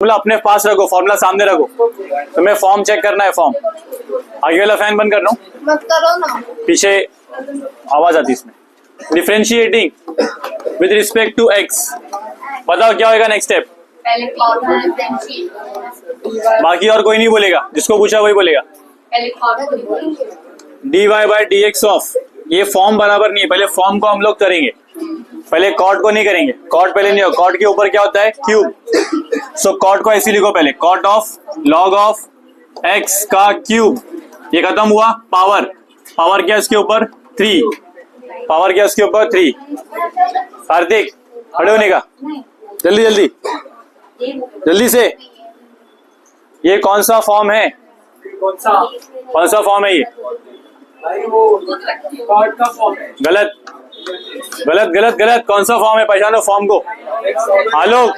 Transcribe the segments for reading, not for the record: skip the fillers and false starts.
Formula अपने पास रखो, formula सामने रखो। तुम्हें फॉर्म चेक करना है, फॉर्म। आगे वाला फैन बंद कर रहा हूँ, मत करो ना, पीछे आवाज आती इसमें। Differentiating with respect to x, बताओ क्या होगा नेक्स्ट स्टेप। पहले फॉर्मूला डिफरेंशिएट, बाकी और कोई नहीं बोलेगा, जिसको पूछा वही बोलेगा। पहले formula d y by d x of, ये फॉर्म बराबर नहीं है, पहले फॉर्म को हम लोग करेंगे, पहले कॉट को नहीं करेंगे। कॉट पहले नहीं हो, कॉट के ऊपर क्या होता है, क्यूब। सो कॉट को ऐसे लिखो पहले, cot of log of x का क्यूब। ये खत्म हुआ, पावर, पावर क्या इसके ऊपर 3, पावर क्या इसके ऊपर 3। कार्तिक खड़े होने का, जल्दी जल्दी जल्दी से। ये कौन सा फॉर्म है, कौन सा फॉर्म है ये? भाई वो कॉर्ड का फॉर्म है। गलत गलत गलत गलत, कौन सा फॉर्म है, पहचानो फॉर्म को। आलोक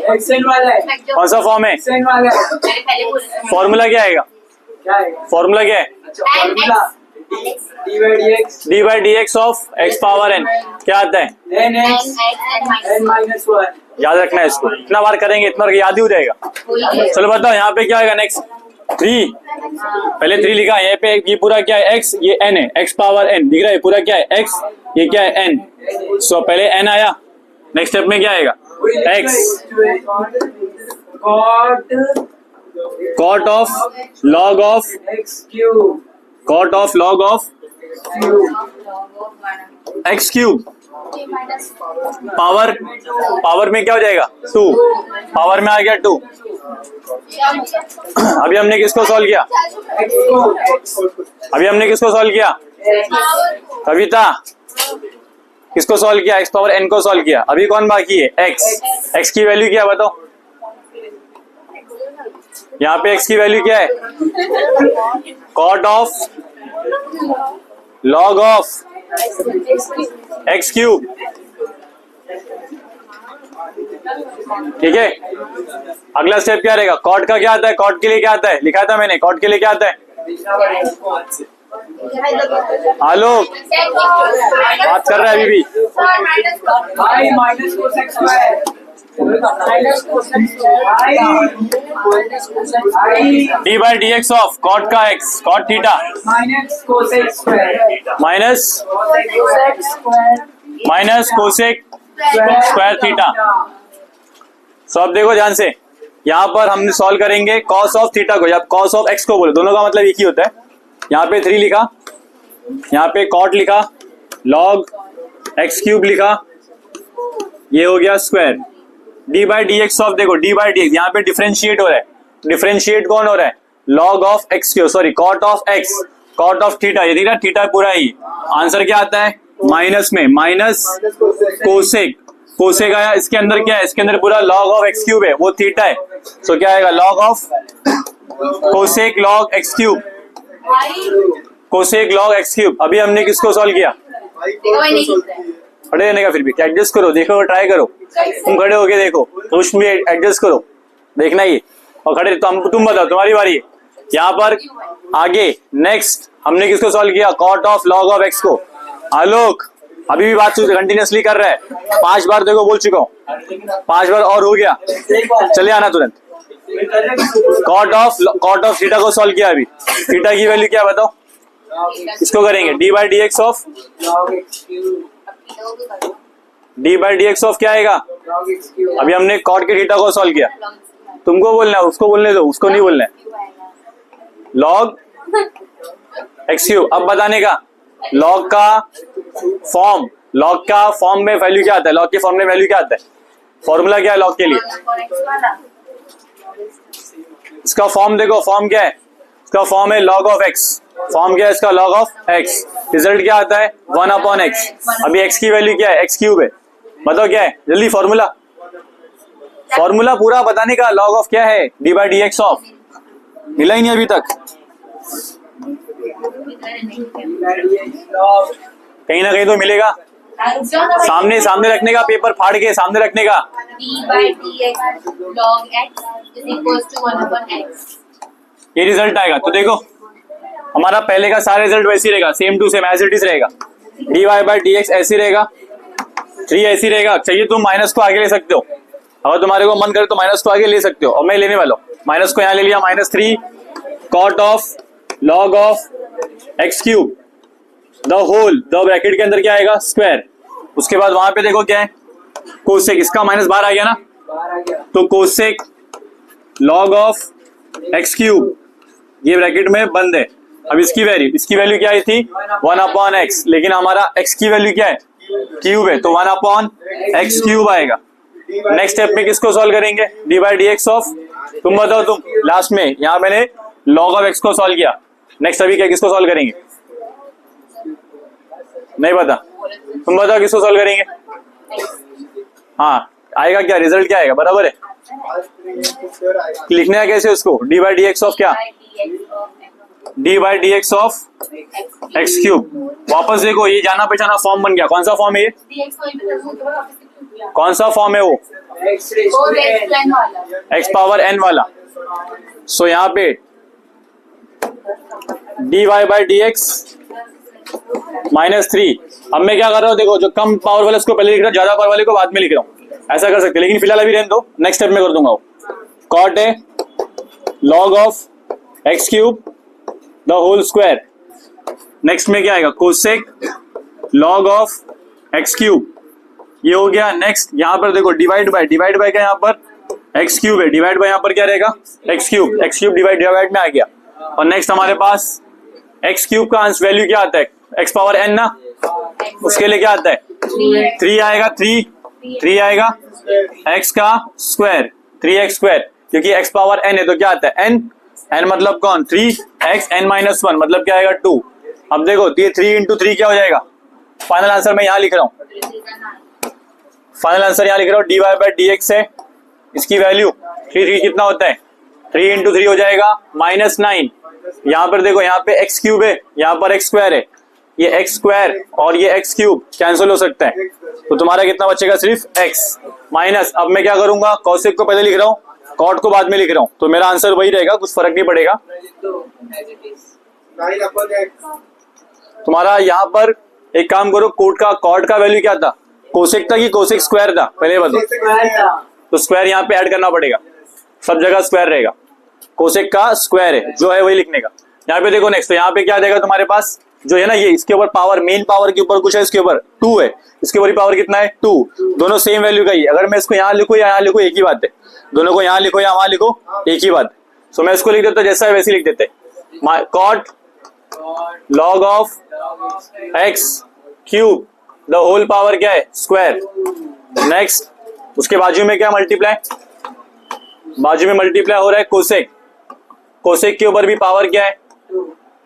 एक्सएल वाला है, कौन सा फॉर्म है, एक्सेल वाला है। फॉर्मूला क्या आएगा, क्या है? फॉर्मूला क्या है? अच्छा formula d/dx d by d x of x power n, क्या आता है? nx n-1। याद रखना है इसको, इतना बार करेंगे इतना बार याद ही हो जाएगा। चलो बताओ यहाँ पे क्या आएगा नेक्स्ट, 3, पहले 3 लिखा है यहाँ पे। ये पूरा क्या है, x, ये n है, x पावर n दिख रहा है, पूरा क्या है x, ये क्या है n। सो पहले n आया, नेक्स्ट स्टेप में क्या आएगा, x cot of log of x cube cot of log of x cube. Power, power में क्या हो जाएगा 2, पावर में आ गया 2। अभी हमने किसको सॉल्व किया, अभी हमने किसको सॉल्व किया, कविता किसको सॉल्व किया, x पावर n को सॉल्व किया। अभी कौन बाकी है, x की वैल्यू क्या है बताओ, यहाँ पे x की वैल्यू क्या है, cot of log of x cube. ठीक है, अगला स्टेप क्या रहेगा, कॉट का क्या आता है, कॉट के लिए क्या आता है, लिखा था मैंने, कॉट के लिए क्या आता है। आलोक बात कर रहा है अभी भी। भाई minus cosec square d by d x of cot का x, cot theta minus cosec square minus cosec square theta. So अब देखो ध्यान से, यहाँ पर हम सॉल्व करेंगे कॉस ऑफ थीटा को या कॉस ऑफ एक्स को, बोले दोनों का मतलब एक ही होता है। यहाँ पे 3 लिखा, यहाँ पे कॉट लिखा, लॉग एक्स क्यूब लिखा, ये हो गया square. D by d x of, देखो डी बाई डी एक्स यहाँ पे डिफरेंशिएट हो रहा है, डिफरेंशिएट कौन हो रहा है, log of x cube, sorry cot of x, cot of theta, ये थीटा थीटा पूरा ही। आंसर क्या आता है, माइनस में माइनस कोसेक, कोसेक आया, इसके अंदर क्या है, इसके अंदर पूरा लॉग ऑफ एक्स क्यूब है, वो थीटा है। सो क्या आएगा, log of cosec log x cube, cosec log x cube. अभी हमने किसको सॉल्व किया, खड़े रहने का, फिर भी एडजस्ट करो, देखो ट्राई करो, तुम खड़े होके देखो, उसमें भी एडजस्ट करो, देखना ही। और खड़े तुम बताओ, तुम्हारी बारी है। यहाँ पर आगे नेक्स्ट हमने किसको सॉल्व किया, cot of log of x को। आलोक अभी भी बात कंटिन्यूसली कर रहा है, 5 बार देखो बोल चुका हूँ, 5 बार और हो गया, चले आना तुरंत। कॉट ऑफ थीटा को सॉल्व किया, अभी थीटा की वैल्यू क्या बताओ, इसको करेंगे D by d x of, D by d x of क्या आएगा, अभी हमने कॉट के थीटा को सॉल्व किया, तुमको बोलना है, उसको बोलने दो, उसको नहीं बोलना है, लॉग एक्स क्यूब। अब बताने का, लॉग का फॉर्म, लॉग का फॉर्म में वैल्यू क्या आता है, लॉग के फॉर्म में वैल्यू क्या आता है, फॉर्मूला क्या है लॉग के लिए, इसका फॉर्म देखो, फॉर्म क्या है, इसका फॉर्म है लॉग ऑफ एक्स, फॉर्म क्या है इसका, लॉग ऑफ एक्स, रिजल्ट क्या आता है 1/x। अभी x की वैल्यू क्या है, x क्यूब है, बताओ क्या है, जल्दी फॉर्मूला, फॉर्मूला पूरा बताने का, लॉग ऑफ क्या है, D by d x of, मिला ही नहीं अभी तक, कहीं ना कहीं तो मिलेगा, सामने सामने रखने का, पेपर फाड़ के सामने रखने का। ये रिजल्ट आएगा, तो देखो हमारा पहले का सारा रिजल्ट वैसे ही रहेगा, same to same as it is रहेगा, d y by d x ऐसे रहेगा, 3 ऐसी रहेगा। चाहिए तुम माइनस को आगे ले सकते हो, अगर तुम्हारे को मन करे तो माइनस को आगे ले सकते हो, और मैं लेने वाला हूँ। माइनस को यहाँ ले लिया, -3 cot of log of x cube the whole, the bracket के अंदर क्या आएगा, स्क्वायर। उसके बाद वहां पे देखो क्या है, कोसेक, इसका माइनस बाहर आ गया ना, बाहर आ गया। तो cosec log of x cube, ये ब्रैकेट में बंद है। अब इसकी वैल्यू क्या आई थी, 1/x, लेकिन हमारा x की वैल्यू क्या है, क्यूब है, तो 1/x क्यूब आएगा। नेक्स्ट स्टेप में किसको सॉल्व करेंगे, d/dx ऑफ, तुम बताओ, तुम लास्ट में यहाँ मैंने log ऑफ x को सॉल्व किया। नेक्स्ट अभी क्या, किसको सॉल्व करेंगे, नहीं पता, तुम बताओ किसको सॉल्व करेंगे। हाँ, आएगा क्या, रिजल्ट क्या आएगा, बराबर है। लिखने का कैसे उसको, d/dx ऑफ क्या, d/dx ऑफ एक्स क्यूब। वापस देखो, ये जाना पहचाना फॉर्म बन गया। कौन सा फॉर्म है ये, कौन सा फॉर्म है वो, X raised to n। x power n वाला। सो यहाँ पे dy/dx -3। अब मैं क्या कर रहा हूँ, देखो जो कम पावर वाले उसको पहले लिख रहा हूँ, ज्यादा पावर वाले को बाद में लिख रहा हूँ, ऐसा कर सकते हैं, लेकिन फिलहाल अभी रहने दो, नेक्स्ट स्टेप में कर दूंगा वो। कॉट है log of x cube the whole square. Next में क्या आएगा, cosec log of x cube, ये हो गया। नेक्स्ट यहाँ पर देखो डिवाइड बाय क्या, यहाँ पर एक्स क्यूब है, डिवाइड बाय यहाँ पर क्या रहेगा, एक्स क्यूब डिवाइड में आ गया। और नेक्स्ट हमारे पास एक्स क्यूब का वैल्यू क्या आता है, एक्स पावर एन ना, उसके लिए क्या आता है, 3 आएगा, 3 आएगा एक्स का स्क्वायर, 3x स्क्वायर, क्योंकि एक्स पावर n है तो क्या आता है, n मतलब कौन, 3x n-1 मतलब क्या आएगा, 2। अब देखो ये 3 × 3 क्या हो जाएगा, फाइनल आंसर मैं यहाँ लिख रहा हूँ, फाइनल आंसर यहाँ लिख रहा हूँ, dy/dx है, इसकी वैल्यू 3 कितना होता है, 3 × 3 हो जाएगा -9। यहाँ पर देखो, यहाँ पे एक्स क्यूब है, यहाँ पर एक्स स्क्वायर है, ये एक्स स्क्वायर और ये एक्स क्यूब कैंसिल हो सकता है, तो तुम्हारा कितना बचेगा, सिर्फ एक्स माइनस। अब मैं क्या करूंगा, कॉसेक को पहले लिख रहा हूँ, कॉट को बाद में लिख रहा हूँ, तो मेरा आंसर वही रहेगा, कुछ फर्क नहीं पड़ेगा। तुम्हारा यहाँ पर एक काम करो, कॉट का वैल्यू क्या था, कोसेक था कि कोसेक स्क्वायर था, पहले बताओ, तो स्क्वायर यहाँ पे ऐड करना पड़ेगा, सब जगह स्क्वायर रहेगा, कोसेक का स्क्वायर है जो है वही लिखने का। यहाँ पे देखो नेक्स्ट, तो यहाँ पे क्या देगा तुम्हारे पास, जो है ना ये, इसके ऊपर पावर, मेन पावर के ऊपर कुछ है, इसके ऊपर 2 है, इसके ऊपर पावर कितना है, 2, दोनों सेम वैल्यू का ही। अगर मैं इसको यहाँ लिखूं या यहाँ लिखूं एक ही बात है, दोनों को यहाँ लिखो या वहां लिखो एक ही बात। सो मैं इसको लिख देता जैसा है वैसे लिख देते, cot log of x cube the whole power क्या है, स्क्वायर। नेक्स्ट उसके बाजू में क्या मल्टीप्लाई, बाजू में मल्टीप्लाई हो रहा है कोसेक, कोसेक के ऊपर भी पावर क्या है,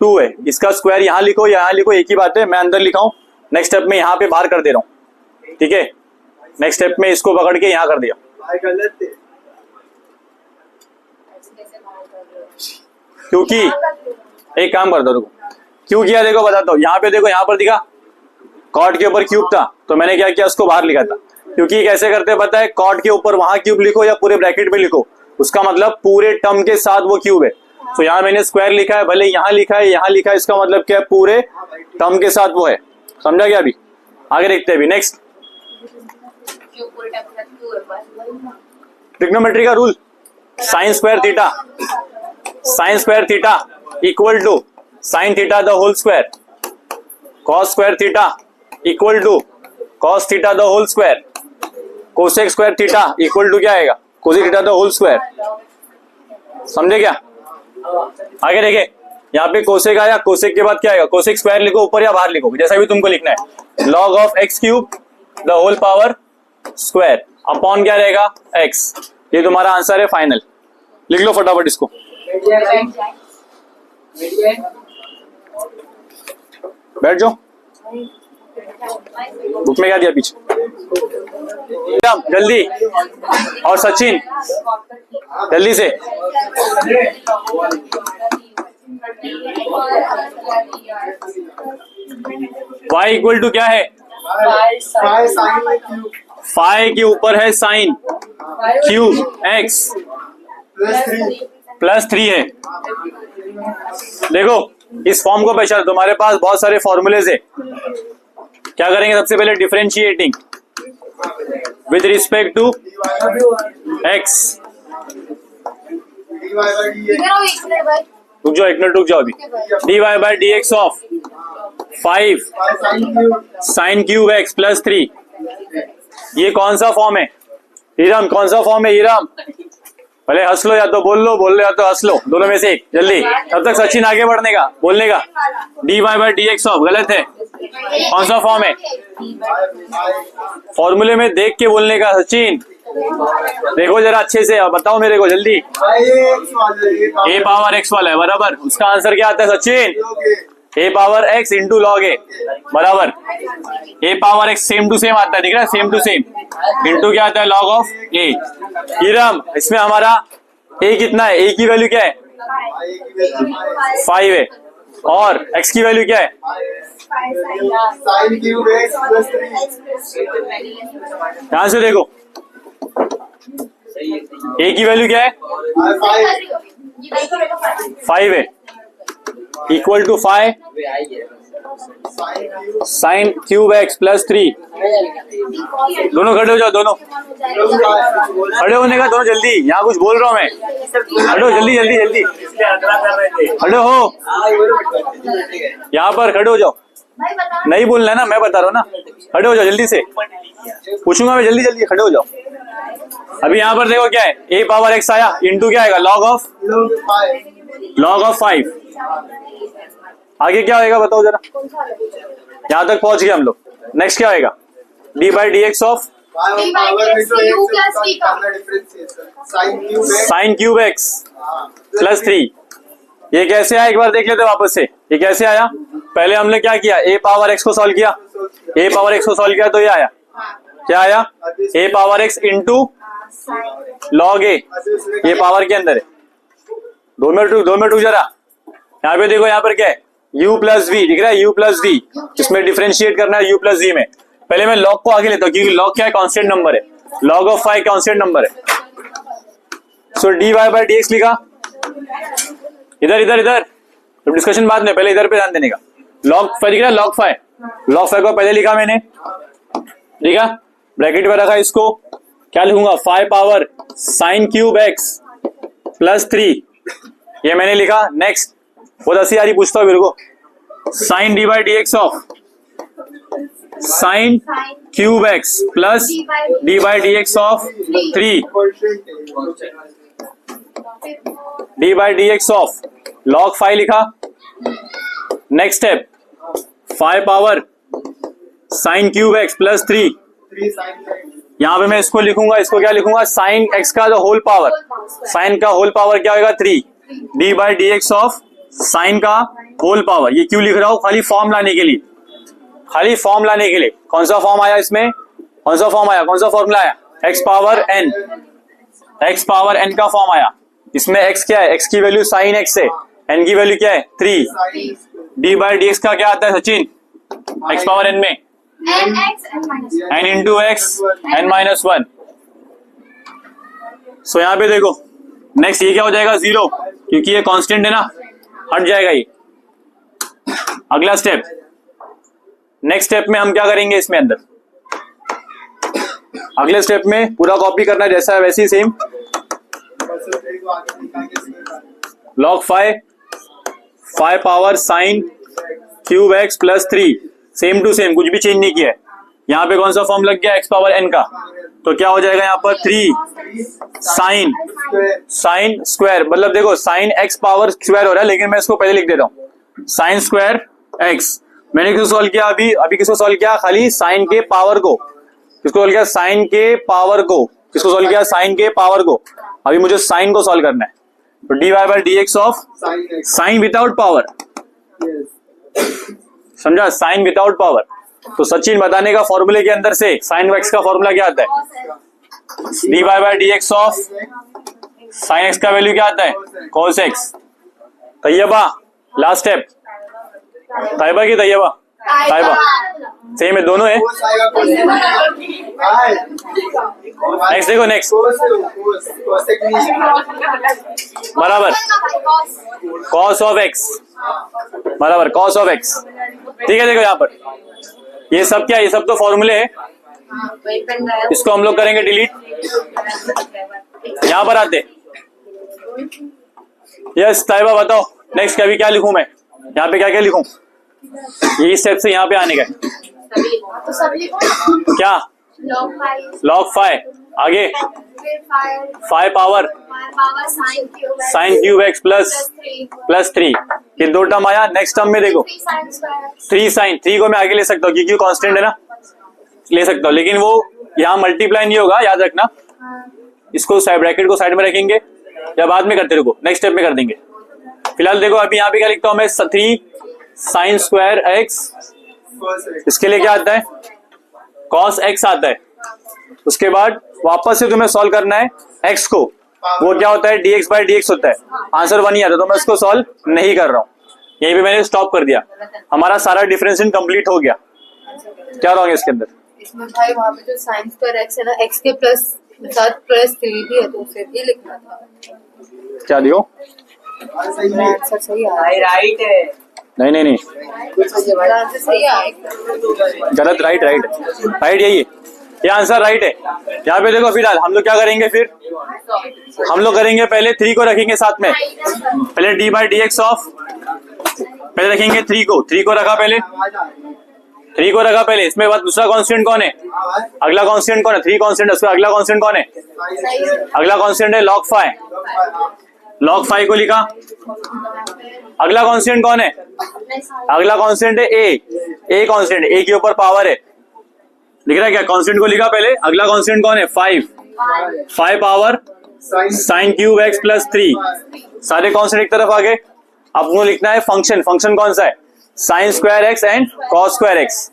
2 है, इसका स्क्वायर यहाँ लिखो या यहाँ लिखो एक ही बात है, मैं अंदर लिखा हूं। नेक्स्ट स्टेप में यहाँ पे बाहर कर दे रहा हूँ, ठीक है। नेक्स्ट स्टेप में इसको पकड़ के यहाँ कर दिया, क्योंकि एक काम कर दो, रुको क्यों किया देखो बताता हूँ। यहाँ पे देखो, यहाँ पर दिखा कॉट के ऊपर क्यूब था, तो मैंने क्या किया, उसको बाहर लिखा था, क्योंकि कैसे करते हैं पता है, कॉट के ऊपर वहां क्यूब लिखो या पूरे ब्रैकेट में लिखो, उसका मतलब पूरे टर्म के साथ वो क्यूब है। तो यहाँ मैंने स्क्वायर लिखा है, भले यहाँ लिखा है यहाँ लिखा है, इसका मतलब क्या है, पूरे टर्म के साथ वो है, समझा क्या। अभी आगे देखते हैं, अभी नेक्स्ट ट्रिग्नोमेट्री का rule, sine square theta equal to sine theta the whole square, cos square theta equal to cos theta the whole square, cosec square theta equal to क्या आएगा, cosec theta the whole square, समझे क्या। आगे देखे, यहाँ पे cosec आया, cosec के बाद क्या आएगा, कोसेक स्क्वायर लिखो ऊपर या बाहर लिखो, जैसा भी तुमको लिखना है, log of x cube the whole power square upon क्या रहेगा, एक्स। ये तुम्हारा आंसर है फाइनल, लिख लो फटाफट इसको। बैठ जाओ, बुक में क्या दिया पीछे, जल्दी, और सचिन जल्दी से। y इक्वल टू क्या है, फाई के ऊपर है साइन क्यूब x +3 है। देखो इस फॉर्म को पहचान, तुम्हारे पास बहुत सारे फॉर्मूलेज है। क्या करेंगे, सबसे पहले differentiating, with respect to x. इधर आओ एक मिनट भाई। एक मिनट रुक जाओ अभी। dy by d x of 5 sine cube x plus 3, ये कौन सा फॉर्म है हीराम? कौन सा फॉर्म है हीराम? भले हंस लो या तो बोल लो या तो हंस लो, दोनों में से एक जल्दी। तब तक सचिन आगे बढ़ने का बोलने का। dy by d x of गलत है, कौन सा फॉर्म है? फॉर्मूले में देख के बोलने का सचिन। देखो जरा अच्छे से, अब बताओ मेरे को जल्दी। ए पावर एक्स वाला है बराबर, उसका आंसर क्या आता है Sachin? A power x into log a बराबर। A power x same to same आता है, दिख रहा है, सेम टू सेम। इंटू क्या आता है? Log of A. हीराम इसमें हमारा ए कितना है? ए की वैल्यू क्या है? 5 है। और एक्स की वैल्यू क्या है? ध्यान से देखो, ए की वैल्यू क्या है? 5 है। Equal to 5 sine cube x plus 3। दोनों खड़े हो जाओ, दोनों खड़े होने का, दोनों जल्दी। यहाँ कुछ बोल रहा हूँ मैं, खड़े हो जल्दी जल्दी जल्दी, खड़े हो यहाँ पर, खड़े हो जाओ। नहीं बोलना है ना, मैं बता रहा हूँ ना, खड़े हो जाओ जल्दी से, पूछूंगा मैं, जल्दी जल्दी खड़े हो जाओ। अभी यहाँ पर देखो क्या है, ए पावर एक्स आया इंटू क्या आएगा? Log of 5। आगे क्या होगा बताओ जरा, यहाँ तक पहुंच गए हम लोग। नेक्स्ट क्या होगा? D by d x of sine cube x plus 3। ये कैसे आया एक बार देख लेते वापस से, ये कैसे आया? पहले हमने क्या किया? ए पावर एक्स को सॉल्व किया, ए पावर एक्स को सॉल्व किया तो ये आया, क्या आया? ए पावर एक्स इंटू लॉग ए, ये पावर के अंदर है। 2 मिनट रुक जरा। यहाँ पे देखो, यहाँ पर क्या है? u प्लस वी दिख रहा है, u प्लस वी, इसमें डिफरेंशिएट करना है u प्लस वी में। पहले मैं log को आगे लेता हूँ क्योंकि log क्या है? कांस्टेंट नंबर है, log ऑफ 5 कांस्टेंट नंबर है। सो dy बाई डी एक्स लिखा, इधर तो डिस्कशन बाद में, पहले इधर पे ध्यान देने का। log 5 दिख रहा है, log 5 को पहले लिखा मैंने, ठीक है, ब्रैकेट में रखा इसको, क्या लिखूंगा? 5 power sine cube x plus 3, ये मैंने लिखा। नेक्स्ट बहुत हंसी आ रही, पूछता हूँ मेरे को, sine d by d x of sine cube x plus d by d x of 3, d by d x of log 5 लिखा। Next step 5 power sine cube x plus 3, यहाँ पे मैं इसको लिखूंगा, इसको क्या लिखूंगा? साइन एक्स का जो होल पावर, साइन का होल पावर क्या होगा? 3 d by d x of sign का होल पावर। ये क्यों लिख रहा हूं? खाली फॉर्म लाने के लिए, खाली फॉर्म लाने के लिए। कौन सा फॉर्म आया इसमें? कौन सा फॉर्म आया? कौन सा फॉर्मूला आया? X power n, x power n का फॉर्म आया। इसमें एक्स क्या है? एक्स की वैल्यू साइन एक्स है, एन की वैल्यू क्या है? 3। डी बाई डी एक्स का क्या आता है सचिन? एक्स पावर एन में n into x n minus 1। So यहाँ पे देखो, नेक्स्ट ये क्या हो जाएगा? 0, क्योंकि ये कांस्टेंट है ना, हट जाएगा ये। अगला स्टेप, नेक्स्ट स्टेप में हम क्या करेंगे? इसमें अंदर अगले स्टेप में पूरा कॉपी करना है जैसा है वैसे ही same. Log 5 power sine cube x plus 3, same to same, कुछ भी चेंज नहीं किया है। यहाँ पे कौन सा फॉर्म लग गया? एक्स पावर एन का, तो क्या हो जाएगा यहाँ पर? 3 साइन स्क्वायर, मतलब देखो साइन एक्स पावर स्क्वायर हो रहा है, लेकिन मैं इसको पहले लिख देता हूँ, साइन स्क्वायर एक्स। मैंने किसको सॉल्व किया? अभी किसको सॉल्व किया? खाली साइन के पावर को। किसको सॉल्व किया? साइन के पावर को। किसको सॉल्व किया? साइन के पावर को। अभी मुझे साइन को सॉल्व करना है, तो d y by d x of sine without power, समझा? Sine without power. तो सचिन बताने का फॉर्मूले के अंदर से साइन एक्स का फॉर्मूला क्या आता है? D y by d x of sine x का वैल्यू क्या आता है? Cos x. Tayyaba last step, Tayyaba की तैयबा, तैयबा सेम है, दोनों है। नेक्स्ट देखो, नेक्स्ट बराबर कॉस ऑफ एक्स, बराबर कॉस ऑफ एक्स। ठीक है, देखो यहाँ पर ये सब क्या है? ये सब तो फॉर्मूले है, हाँ, वही पेन ड्राइव। इसको हम लोग करेंगे डिलीट। यहाँ पर आते। यस ताइबा बताओ नेक्स्ट अभी क्या लिखूं मैं, यहाँ पे क्या क्या लिखूं, यही स्टेप से यहाँ पे आने का है। तो सब लिखो। क्या लॉग 5 log 5 आगे फिर 5 power power sine cube x plus 3 ये दो टर्म आया। नेक्स्ट टर्म में देखो 3 साइन, 3 को मैं आगे ले सकता हूँ क्योंकि कांस्टेंट है ना, ले सकता हूँ, लेकिन वो यहाँ मल्टीप्लाई नहीं होगा, याद रखना। इसको ब्रैकेट को साइड में रखेंगे या बाद में करते रुको, नेक्स्ट स्टेप में कर देंगे। फिलहाल देखो अभी यहाँ पे क्या लिखता हूँ मैं, 3 साइन स्क्वायर एक्स, इसके लिए क्या आता है cos x आता है। उसके बाद वापस से तुम्हें सॉल्व करना है x को, वो क्या होता है dx बाई dx होता है, आंसर 1 ही आता है, तो मैं इसको सॉल्व नहीं कर रहा हूँ, यहीं पे मैंने स्टॉप कर दिया। हमारा सारा डिफरेंशिएशन कंप्लीट हो गया। क्या रॉन्ग है इसके अंदर? इसमें भाई वहाँ पे जो साइन स्क्वायर एक्स है ना, एक्स के प्लस साथ प्लस 3 भी है, तो उसे भी लिखना था। क्या दियो? आंसर सही आया। राइट है। नहीं नहीं नहीं, आंसर सही आया। गलत, राइट यही है, ये आंसर राइट है। यहाँ पे देखो फिलहाल हम लोग क्या करेंगे, फिर हम लोग करेंगे पहले 3 को रखेंगे साथ में, पहले D by d x of, पहले रखेंगे 3 को रखा पहले, 3 को रखा पहले। इसमें बाद दूसरा कांस्टेंट कौन है, अगला कांस्टेंट कौन है, 3 कांस्टेंट, उसका अगला कांस्टेंट कौन है, अगला कांस्टेंट है log 5, log 5 को लिखा। अगला कांस्टेंट कौन है, अगला कांस्टेंट है ए कांस्टेंट, ए के ऊपर पावर है, लिख रहा है क्या, कांस्टेंट को लिखा पहले। अगला कांस्टेंट कौन है, 5 power sine cube x plus 3, सारे कांस्टेंट एक तरफ आ गए। अब वो लिखना है फंक्शन कौन सा है, sine square x and cos square x,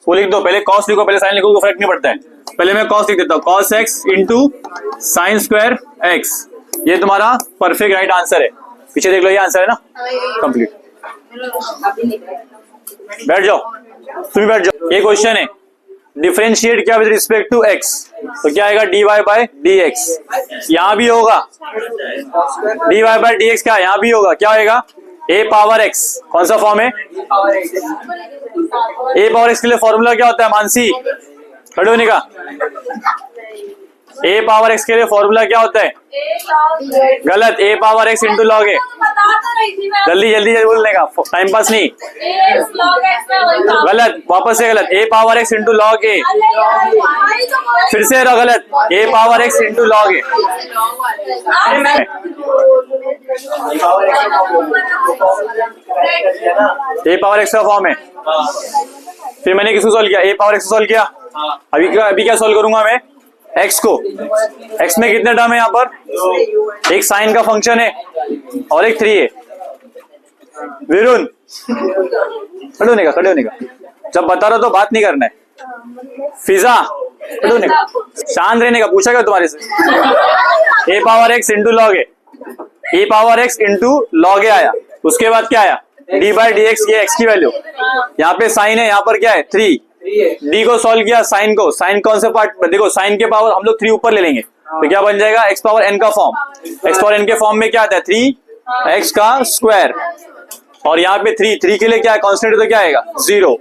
वो लिख दो। पहले कॉस लिखो, पहले साइन लिखो, कोई फर्क नहीं पड़ता है। पहले मैं कॉस लिख देता हूँ, cos x into sine square x, ये तुम्हारा परफेक्ट राइट आंसर है। पीछे देख लो, ये आंसर है ना, कंप्लीट। बैठ जाओ, तुम बैठ जाओ। ये क्वेश्चन है, डिफरेंशिएट क्या विद रिस्पेक्ट टू एक्स, तो क्या आएगा dy बाय dx, यहाँ भी होगा dy बाय dx, क्या यहाँ भी होगा, क्या होगा a पावर x, कौन सा फॉर्म है, a पावर x के लिए फॉर्मूला क्या होता है मानसी, खड़े होने का, a पावर x के लिए फॉर्मूला क्या होता है, गलत, a power x into log है, जल्दी बोलने का, टाइम पास नहीं, गलत, वापस से गलत, a power x into log a, फिर से गलत, a power x into log a, a power x का फॉर्म है। फिर मैंने किसको सॉल्व किया, a पावर x को सॉल्व किया। अभी क्या सॉल्व करूंगा मैं, x को, x में कितने टर्म है यहाँ पर, एक साइन का फंक्शन है और एक 3 है। विरुण खड़े होने का, जब बता रहा तो बात नहीं करना है। फिजा खड़े होने का, शांत रहने का, पूछा क्या तुम्हारे से, a power x into log a, a power x into log a आया। उसके बाद क्या आया, d बाई डी एक्स, ये x की वैल्यू, यहाँ पे साइन है, यहाँ पर क्या है 3, d को सॉल्व किया, साइन को, साइन कौन से पार्ट, देखो साइन के पावर हम लोग 3 ऊपर ले लेंगे, तो क्या बन जाएगा x पावर n का फॉर्म, x पावर n के फॉर्म में क्या आता है 3x का स्क्वायर, और यहाँ पे 3 के लिए क्या है कांस्टेंट, तो क्या आएगा 0,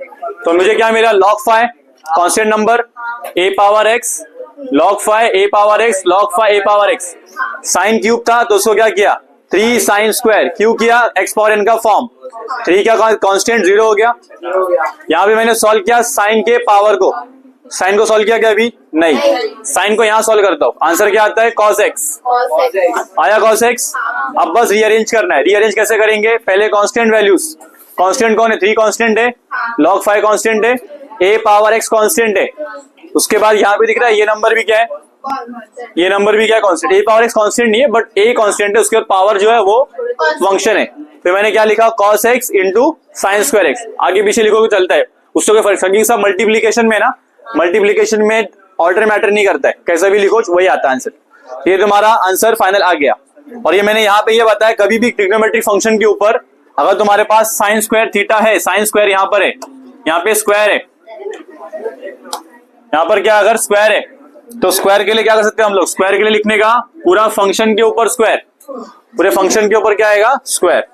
तो मुझे क्या मिला log 5 constant number, a power x log 5 a power x log 5 a power x, sine cube था तो उसको क्या किया 3 साइन स्क्वायर, क्यूब किया x पावर n का फॉर्म, 3 का कांस्टेंट 0 हो गया। यहाँ पे मैंने सॉल्व किया साइन के पावर को, साइन को सॉल्व किया क्या, अभी नहीं, साइन को यहाँ सॉल्व करता हूँ, आंसर क्या आता है cos x, आया cos x। अब बस रीअरेंज करना है, रीअरेंज कैसे करेंगे, पहले कांस्टेंट वैल्यूज, कांस्टेंट कौन है 3 कांस्टेंट है, log 5 कांस्टेंट है, a पावर x कांस्टेंट है। उसके बाद यहाँ पे दिख रहा है ये नंबर भी क्या है, ये नंबर भी क्या है constant, a power x constant नहीं है बट a कांस्टेंट है, उसके बाद पावर जो है वो फंक्शन है। फिर मैंने क्या लिखा cos x into sine square x, आगे पीछे लिखोगे चलता है, उससे कोई फर्क, क्योंकि सब मल्टीप्लीकेशन में ना, मल्टीप्लीकेशन में ऑर्डर मैटर नहीं करता है, कैसा भी लिखो वही आता है आंसर। ये तुम्हारा आंसर फाइनल आ गया। और ये मैंने यहाँ पे ये बताया, कभी भी ट्रिग्नोमेट्रिक फंक्शन के ऊपर अगर तुम्हारे पास साइन स्क्वायर थीटा है, साइन स्क्वायर यहाँ पर है, यहाँ पे स्क्वायर है, यहाँ पर क्या अगर स्क्वायर है तो स्क्वायर के लिए क्या कर सकते हैं हम लोग, स्क्वायर के लिए लिखने का पूरा फंक्शन के ऊपर स्क्वायर, पूरे फंक्शन के ऊपर क्या आएगा स्क्वायर।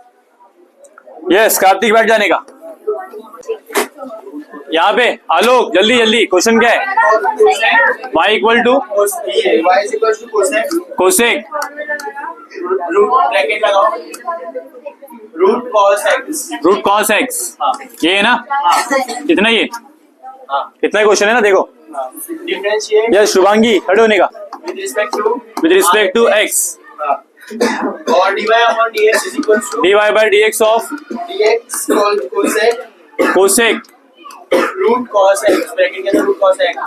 यस कार्तिक बैठ जाने का। यहाँ पे आलोक जल्दी जल्दी क्वेश्चन क्या है? y equal to y is equal to cosec cosec root bracket लगाओ रूट cos x हाँ ये है ना? कितना ये? हाँ कितना क्वेश्चन है ना देखो। डिफरेंशिएट यस शुभांगी खड़े होने का। विद रिस्पेक्ट टू x और dy upon dx is equal to dy by dx of dx cosec cosec root cos x bracket के अंदर रूट cos x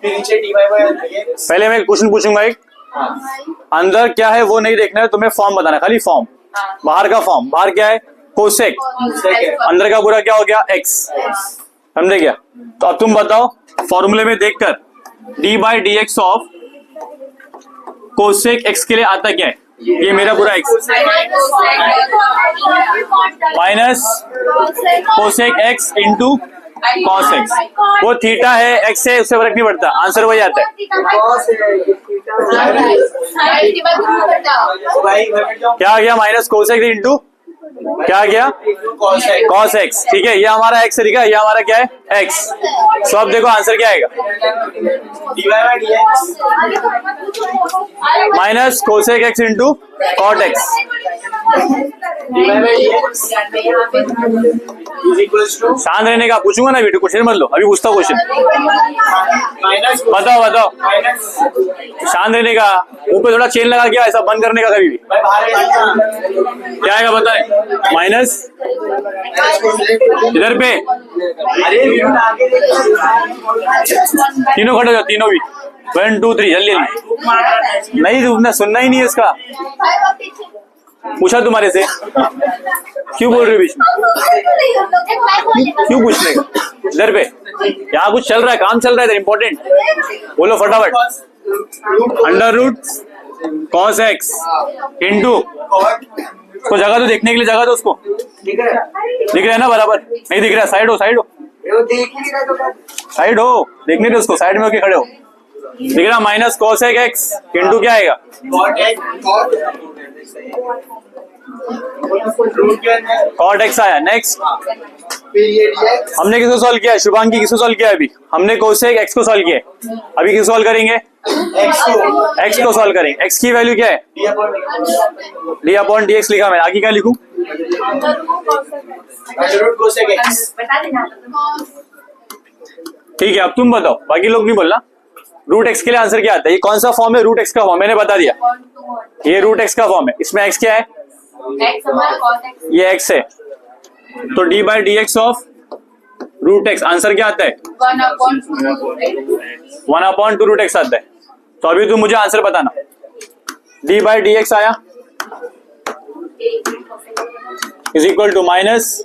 फिर नीचे dy by dx पहले मैं क्वेश्चन पूछूंगा एक, अंदर क्या है वो नहीं देखना है तुम्हें, फॉर्म बताना है, खाली फॉर्म। बाहर का फॉर्म, बाहर क्या है? कोसेक। अंदर का पूरा क्या हो गया? x। समझे क्या? तो अब तुम बताओ फॉर्मूले में देखकर D by d x of cosec x के लिए आता क्या है? ये मेरा पूरा x minus cosec x into cos x. वो थीटा है, x है, उससे फर्क नहीं पड़ता, आंसर वही आता है। क्या आ गया? माइनस कोसेक इंटू क्या आ गया? Cos x. ठीक है, ये हमारा x दिखा, ये हमारा क्या है? x। सो अब देखो आंसर क्या आएगा? Minus cosec x into cot x. शांत रहने का, पूछूंगा ना बेटू, क्वेश्चन मत लो, अभी पूछता हूँ क्वेश्चन। बताओ बताओ, शांत रहने का, मुंह पे थोड़ा चेन लगा के ऐसा बंद करने का कभी भी। क्या आएगा बताए? माइनस इधर पे तीनों खड़े हो जाओ, तीनों भी 1 2 3 जल्दी जल्दी। नहीं तुमने सुनना ही नहीं है इसका, पूछा तुम्हारे से, क्यों बोल रहे हो बीच में? क्यों पूछने का? इधर पे यहाँ कुछ चल रहा है, काम चल रहा है, इम्पोर्टेंट बोलो फटाफट। Under root cos x into, उसको जगह तो देखने के लिए, जगह तो उसको दिख रहा है ना बराबर? नहीं दिख रहा, साइड हो साइड हो साइड हो, देखने दो उसको, साइड में होके खड़े हो। दिख रहा? माइनस कोसेक एक्स इंटू क्या आएगा? कॉट एक्स आया। नेक्स्ट हमने किसको सॉल्व किया है? शुभांगी किसको सॉल्व किया है? अभी हमने कोसेक एक्स को सॉल्व किया है, अभी किसको सॉल्व करेंगे? एक्स को सॉल्व करेंगे। एक्स की वैल्यू क्या है? डी अपॉन डी एक्स लिखा मैंने, आगे क्या लिखूं? ठीक है, अब तुम बताओ, बाकी लोग नहीं बोलना। रूट एक्स के लिए आंसर क्या आता है? ये कौन सा फॉर्म है? रूट एक्स का फॉर्म, मैंने बता दिया, ये रूट एक्स का फॉर्म है। इसमें एक्स क्या है? ये एक्स है, तो d by d x of root x, answer क्या आता है? 1/2 रूट एक्स आता है। तो अभी तुम मुझे आंसर बताना, डी बाई डी एक्स आया is equal to minus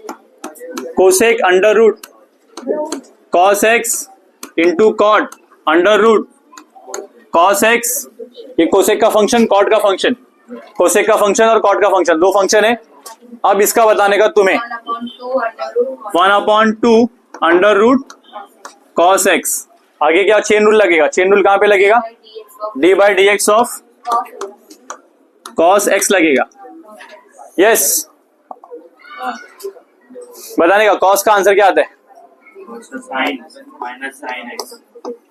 cosec under root cos x into cot under root cos x. ये कोसेक का फंक्शन, कॉट का फंक्शन, कोसेक का फंक्शन और कॉट का फंक्शन, दो फंक्शन है। अब इसका बताने का तुम्हें 1/2 अंडर रूट कॉस एक्स, आगे क्या चेन रूल लगेगा? चेन रूल कहां पे लगेगा? D by d x of cos x लगेगा। यस, बताने का कॉस का आंसर क्या आता है?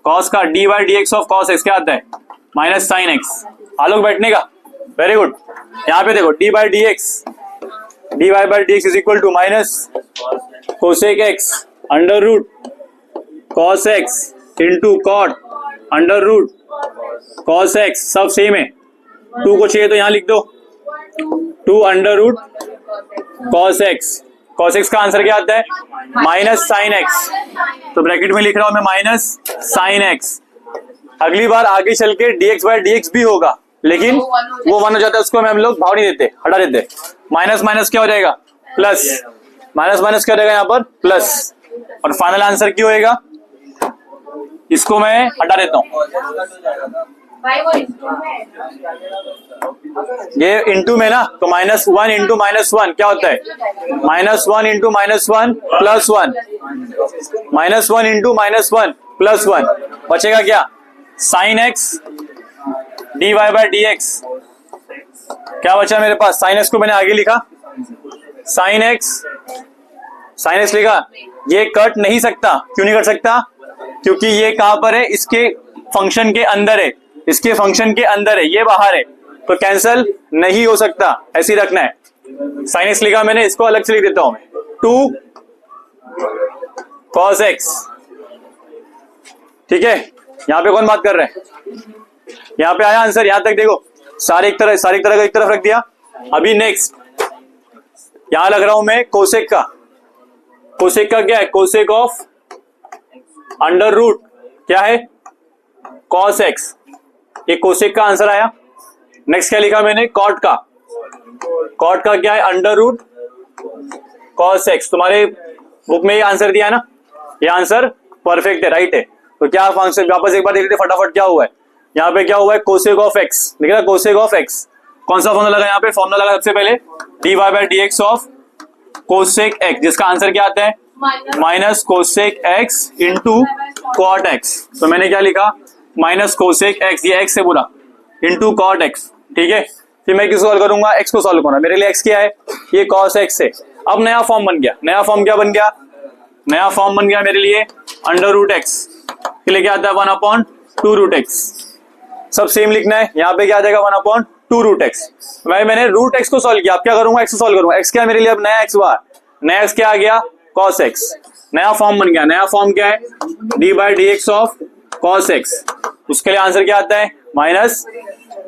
कॉस का D by d x of cos x क्या आता है? Minus sine x. आलोक बैठने का, वेरी गुड। यहाँ पे देखो d by d x, d y by d x is equal to minus cosec x under root cos x into cot under root cos x, सब same है। 2 को चाहिए तो यहाँ लिख दो, 2 under root cos x. Cos x का answer क्या आता है? माइनस साइन एक्स, तो ब्रैकेट में लिख रहा हूं मैं माइनस साइन एक्स। अगली बार आगे चल के dx बाई dx भी होगा, लेकिन वो 1 हो जाता है, उसको हम लोग भाव नहीं देते, हटा देते। माइनस माइनस क्या हो जाएगा? प्लस, माइनस माइनस क्या हो जाएगा यहाँ पर? प्लस। और फाइनल आंसर क्या होएगा? इसको मैं हटा देता हूँ, ये इंटू में ना, तो -1 इंटू -1 क्या होता है? -1 इंटू -1 प्लस 1, -1 इंटू -1 प्लस 1, बचेगा क्या? Sine x d y by d x. क्या बचा मेरे पास? साइन एक्स को मैंने आगे लिखा, साइन एक्स साइन एक्स लिखा, ये कट नहीं सकता। क्यों नहीं कर सकता? क्योंकि ये कहां पर है, इसके फंक्शन के अंदर है, इसके फंक्शन के अंदर है, ये बाहर है, तो कैंसल नहीं हो सकता, ऐसे ही रखना है। साइन एक्स लिखा मैंने, इसको अलग से लिख देता हूं मैं, 2 cos x। ठीक है, यहां पे कौन बात कर रहे हैं? यहां पे आया आंसर, यहां तक देखो, सारे एक तरह का एक तरफ रख दिया। अभी नेक्स्ट यहां लग रहा हूं मैं कोसेक का। कोसेक का क्या है? कोसेक ऑफ अंडर रूट क्या है? cos x। ये कोसेक का आंसर आया। नेक्स्ट क्या लिखा मैंने? कॉट का। कॉट का क्या है? Under root cos x। तुम्हारे बुक में ये आंसर दिया है ना, ये आंसर परफेक्ट है, राइट है। तो क्या फंक्शन वापस एक बार देख लेते फटाफट, क्या हुआ है यहाँ पे? क्या हुआ है? Cosec of x। देख रहा, कोसेक ऑफ x। कौन सा फॉर्मूला लगा यहाँ पे? फॉर्मूला लगा सबसे पहले dy by dx of cosec x, जिसका आंसर क्या आता है? Minus cosec x into cot x। तो मैंने क्या लिखा? माइनस कोसेक x, ये x है पूरा, इंटू कॉट x। ठीक है, फिर मैं किसको सॉल्व करूंगा? x को सॉल्व करूंगा। मेरे लिए x क्या है? ये cos x है। अब नया फॉर्म बन गया। नया फॉर्म क्या बन गया? नया फॉर्म बन गया मेरे लिए अंडर रूट एक्स। के लिए क्या आता है? 1/2 रूट एक्स। सब सेम लिखना है। यहाँ पे क्या आ जाएगा? 1/2 रूट एक्स। मैंने रूट एक्स को सॉल्व किया, अब क्या करूंगा? एक्स को सॉल्व करूंगा। एक्स क्या मेरे लिए? अब नया एक्स बार, नया एक्स क्या आ गया? cos x। नया फॉर्म बन गया। नया फॉर्म क्या है? D by d x of cos x। उसके लिए आंसर क्या आता है? Minus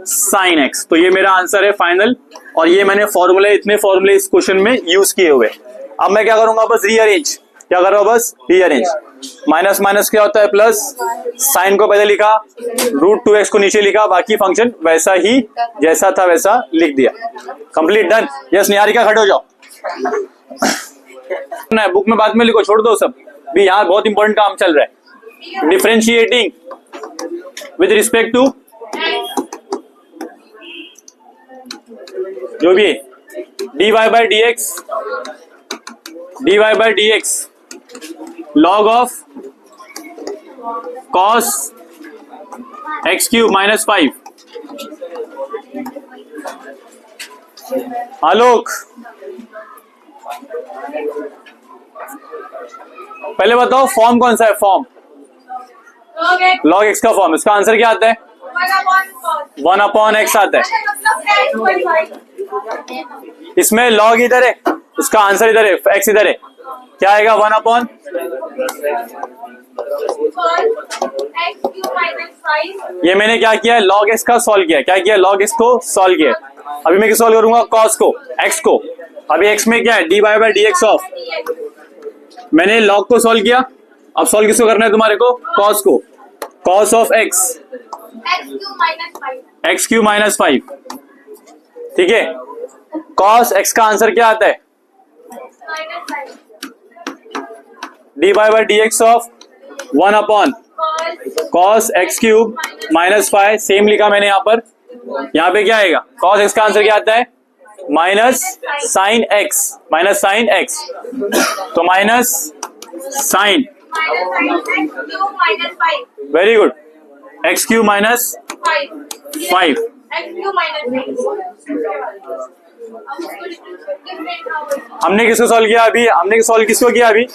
sine x. तो ये मेरा आंसर है फाइनल, और ये मैंने फॉर्मूले, इतने फॉर्मूले इस क्वेश्चन में यूज किए हुए। अब मैं क्या करूंगा? बस रीअरेंज। क्या कर रहा हूं? बस रीअरेंज। माइनस माइनस क्या होता है? प्लस। साइन को पहले लिखा, रूट 2x को नीचे लिखा, बाकी फंक्शन वैसा ही जैसा था वैसा लिख दिया। Complete, done. यस निहारिका, खड़े हो जाओ। ना बुक में बाद में लिखो, छोड़ दो सब भी, यहाँ बहुत इंपॉर्टेंट काम चल रहा है। डिफरेंशिएटिंग विद रिस्पेक्ट टू जो भी है, dy by d x log of cos x cube minus 5। आलोक, पहले बताओ फॉर्म कौन सा है? फॉर्म log x का फॉर्म, इसका आंसर क्या आता है? 1/x आता है। इसमें log इधर है, इसका आंसर इधर है, x इधर है, क्या आएगा? 1/। ये मैंने क्या किया? log x का सॉल्व किया। क्या किया? log x को सॉल्व किया। अभी मैं किस सॉल्व करूंगा? cos को, x को। अभी x में क्या है? dy बाई dx ऑफ, मैंने log को सॉल्व किया। अब सॉल्व किसको करना है तुम्हारे को? cos को। cos of x Q minus 5। ठीक है, cos x का आंसर क्या आता है? dy by dx of 1/cos x cube minus 5। Same लिखा मैंने यहाँ पर। यहाँ पे क्या आएगा? cos x का आंसर क्या आता है? Minus sine x, minus sine x। तो minus sine, very good, x cube minus 5। हमने किसको सॉल्व किया? अभी हमने सॉल्व किसको किया? अभी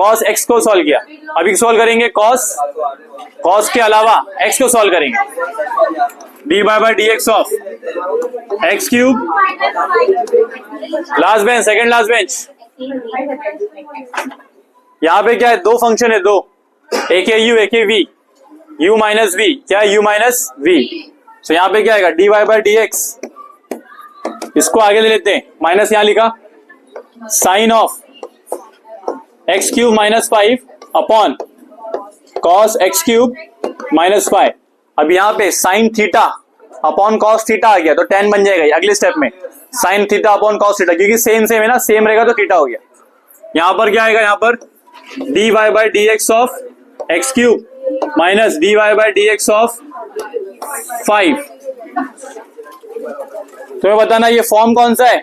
cos x को सॉल्व किया। अभी सॉल्व करेंगे cos के अलावा x को सॉल्व करेंगे। dy by dx of x cube, last bench, second last bench. यहाँ पे क्या है? दो फंक्शन है, दो, एक है u, एक है v, u माइनस v। क्या है? u minus v। तो यहाँ पे क्या आएगा? dy बाई dx, इसको आगे ले लेते हैं, माइनस यहाँ लिखा, sine of x cube minus 5 upon cos x cube minus 5। अब यहाँ पे sine theta upon cos theta आ गया, तो tan बन जाएगा अगले स्टेप में, sine theta upon cos theta, क्योंकि सेम सेम है ना, सेम रहेगा तो थीटा हो गया। यहाँ पर क्या आएगा? यहाँ पर dy by dx of x cube minus dy by dx of 5। तुम्हें बताना ये फॉर्म कौन सा है?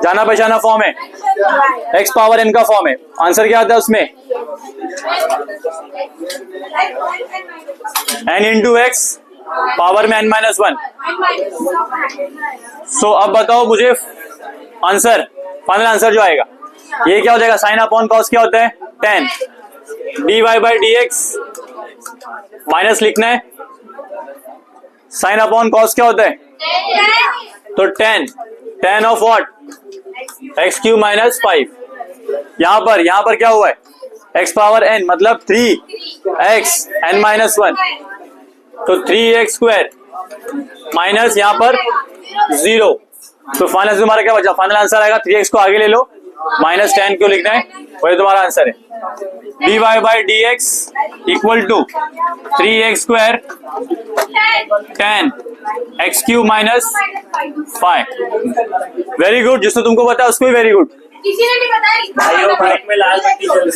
जाना पहचाना फॉर्म है, x पावर n का फॉर्म है। आंसर क्या आता है उसमें? n इंटू एक्स पावर में n माइनस 1। सो अब बताओ मुझे आंसर, फाइनल आंसर जो आएगा ये क्या हो जाएगा, साइन अपॉन कॉस क्या होता है 10, dy बाई dx माइनस लिखना है, साइन अपॉन कॉस क्या होता है, तो 10 of what, x cube minus 5। यहां पर क्या हुआ है, एक्स पावर n मतलब 3x n माइनस 1, तो 3x स्क्वायर माइनस यहाँ पर 0, तो फाइनल तुम्हारा क्या बचा, फाइनल आंसर आएगा 3x को आगे ले लो, माइनस 10 क्यों लिखना है, वही तुम्हारा आंसर है। dy by dx equal to 3x square 10 x cube minus 5। Very good, जिसने तुमको बताया उसको भी वेरी गुड। किसी ने नहीं बताया। भाइयों बाइक में लाल बत्ती जल रही है।